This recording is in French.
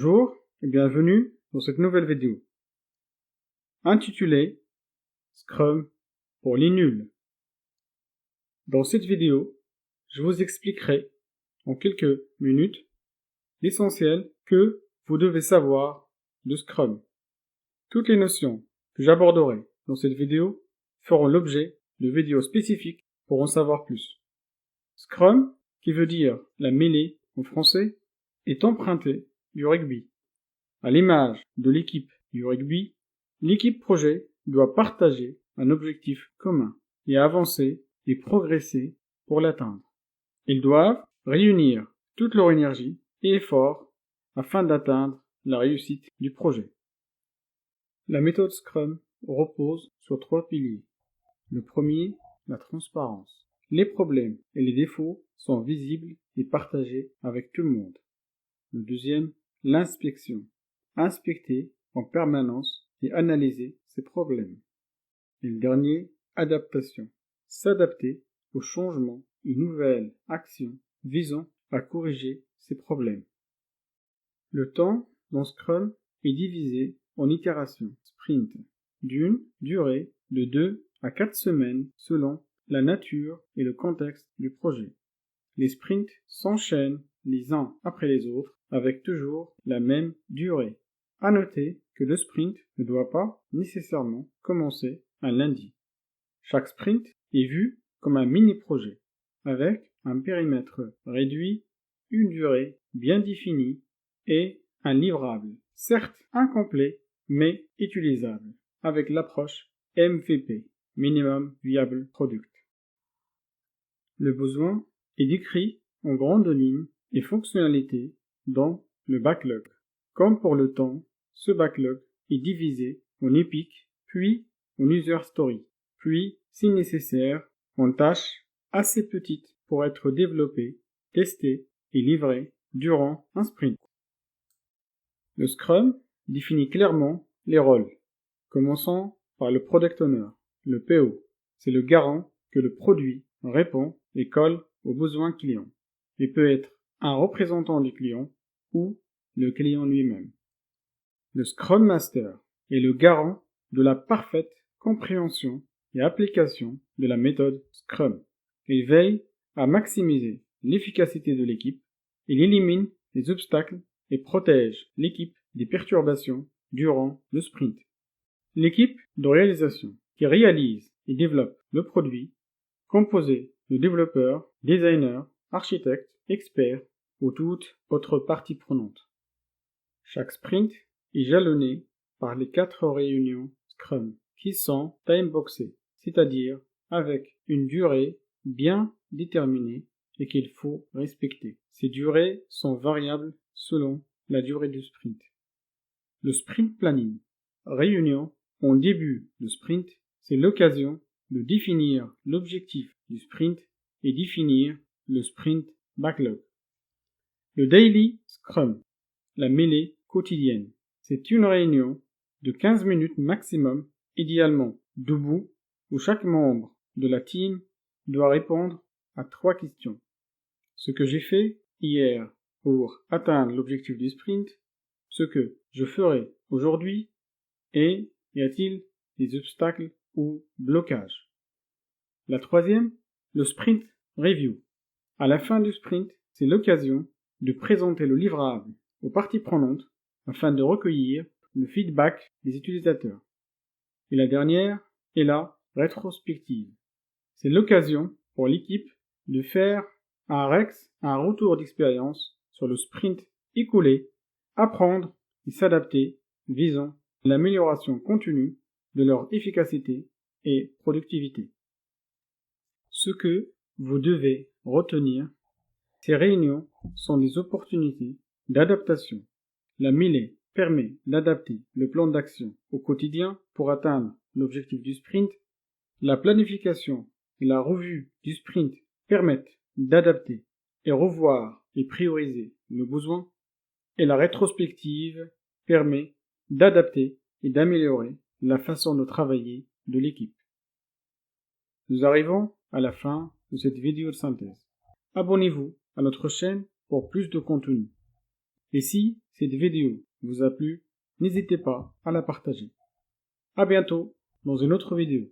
Bonjour et bienvenue dans cette nouvelle vidéo, intitulée Scrum pour les nuls. Dans cette vidéo, je vous expliquerai en quelques minutes l'essentiel que vous devez savoir de Scrum. Toutes les notions que j'aborderai dans cette vidéo feront l'objet de vidéos spécifiques pour en savoir plus. Scrum, qui veut dire la mêlée en français, est emprunté du rugby. À l'image de l'équipe du rugby, l'équipe projet doit partager un objectif commun et avancer et progresser pour l'atteindre. Ils doivent réunir toute leur énergie et efforts afin d'atteindre la réussite du projet. La méthode Scrum repose sur 3 piliers. Le premier, la transparence. Les problèmes et les défauts sont visibles et partagés avec tout le monde. Le deuxième, l'inspection. Inspecter en permanence et analyser ces problèmes. Et le dernier, adaptation. S'adapter aux changements et nouvelles actions visant à corriger ces problèmes. Le temps dans Scrum est divisé en itérations, sprint, d'une durée de 2 à 4 semaines selon la nature et le contexte du projet. Les sprints s'enchaînent les uns après les autres avec toujours la même durée. À noter que le sprint ne doit pas nécessairement commencer un lundi. Chaque sprint est vu comme un mini-projet, avec un périmètre réduit, une durée bien définie et un livrable, certes incomplet, mais utilisable, avec l'approche MVP, Minimum Viable Product. Le besoin est décrit en grandes lignes et fonctionnalités dans le backlog. Comme pour le temps, ce backlog est divisé en épiques, puis en user story, puis, si nécessaire, en tâches assez petites pour être développées, testées et livrées durant un sprint. Le Scrum définit clairement les rôles, commençant par le Product Owner, le PO. C'est le garant que le produit répond et colle aux besoins clients, et peut être un représentant du client ou le client lui-même. Le Scrum Master est le garant de la parfaite compréhension et application de la méthode Scrum. Il veille à maximiser l'efficacité de l'équipe, il élimine les obstacles et protège l'équipe des perturbations durant le sprint. L'équipe de réalisation qui réalise et développe le produit, composée de développeurs, designers, architectes, experts ou toute autre partie prenante. Chaque sprint est jalonné par les 4 réunions Scrum qui sont timeboxées, c'est-à-dire avec une durée bien déterminée et qu'il faut respecter. Ces durées sont variables selon la durée du sprint. Le sprint planning, réunion en début de sprint, c'est l'occasion de définir l'objectif du sprint et définir le sprint backlog. Le daily Scrum, la mêlée quotidienne, c'est une réunion de 15 minutes maximum, idéalement debout, où chaque membre de la team doit répondre à 3 questions. Ce que j'ai fait hier pour atteindre l'objectif du sprint, ce que je ferai aujourd'hui, et y a-t-il des obstacles ou blocages? La troisième, le sprint review. À la fin du sprint, c'est l'occasion de présenter le livrable aux parties prenantes afin de recueillir le feedback des utilisateurs. Et la dernière est la rétrospective. C'est l'occasion pour l'équipe de faire un retour d'expérience sur le sprint écoulé, apprendre et s'adapter visant l'amélioration continue de leur efficacité et productivité. Ce que vous devez retenir, ces réunions sont des opportunités d'adaptation. La mêlée permet d'adapter le plan d'action au quotidien pour atteindre l'objectif du sprint. La planification et la revue du sprint permettent d'adapter et revoir et prioriser nos besoins. Et la rétrospective permet d'adapter et d'améliorer la façon de travailler de l'équipe. Nous arrivons à la fin de cette vidéo de synthèse. Abonnez-vous à notre chaîne pour plus de contenu. Et si cette vidéo vous a plu, n'hésitez pas à la partager. À bientôt dans une autre vidéo.